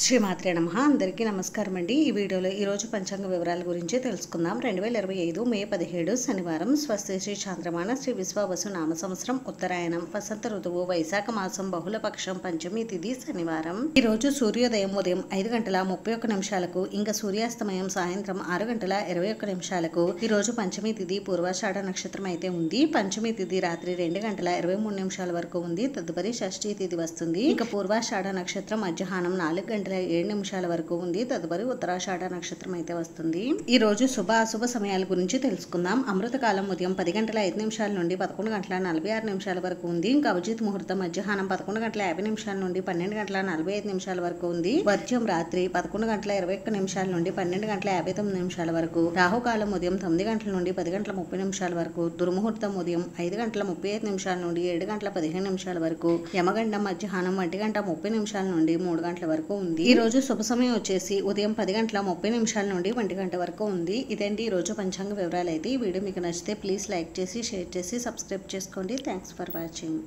శ్రీమాత్రే నమః. అందరికీ నమస్కారం అండి. ఈ వీడియోలో ఈరోజు పంచాంగ వివరాల గురించి తెలుసుకుందాం. 2025 మే 17 శనివారం. స్వస్తి శ్రీ చాంద్రమాన శ్రీ విశ్వావసు నామ సంవత్సరం ఉత్తరాయణం వసంత ఋతువు వైశాఖ మాసం బహుళపక్షం పంచమి తిథి శనివారం. ఈ రోజు సూర్యోదయం ఉదయం 5:31 ఇంకా సూర్యాస్తమయం సాయంత్రం 6:21. ఈ రోజు పంచమి తిథి పూర్వాషాఢ నక్షత్రం అయితే ఉంది. పంచమి తిథి రాత్రి 2:23 వరకు ఉంది. తదుపరి షష్ఠీ తిథి వస్తుంది. ఇక పూర్వాషాఢ నక్షత్రం మధ్యాహ్నం 4:07 వరకు ఉంది. తదుపరి ఉత్తరాషాఢ నక్షత్రం అయితే వస్తుంది. ఈ రోజు శుభ అశుభ సమయాల గురించి తెలుసుకుందాం. అమృతకాలం ఉదయం 10:05 నుండి 11:46 వరకు ఉంది. ఇంకా అభిజిత్ ముహూర్తం మధ్యాహ్నం 11:50 నుండి 12:45 వరకు ఉంది. వర్జ్యం రాత్రి 11:21 నుండి 12:59 వరకు. రాహుకాలం ఉదయం 9 గంటల నుండి 10:30 వరకు. దుర్ముహూర్తం ఉదయం 5:35 నుండి 7:15 వరకు. యమగండం మధ్యాహ్నం 1:30 నుండి 3 గంటల వరకు ఉంది. ఈ రోజు శుభ సమయం వచ్చేసి ఉదయం 10:30 నుండి 1 గంట వరకు ఉంది. ఇదండి ఈ రోజు పంచాంగ వివరాలు అయితే. ఈ వీడియో మీకు నచ్చితే ప్లీజ్ లైక్ చేసి షేర్ చేసి సబ్స్క్రైబ్ చేసుకోండి. Thanks for watching.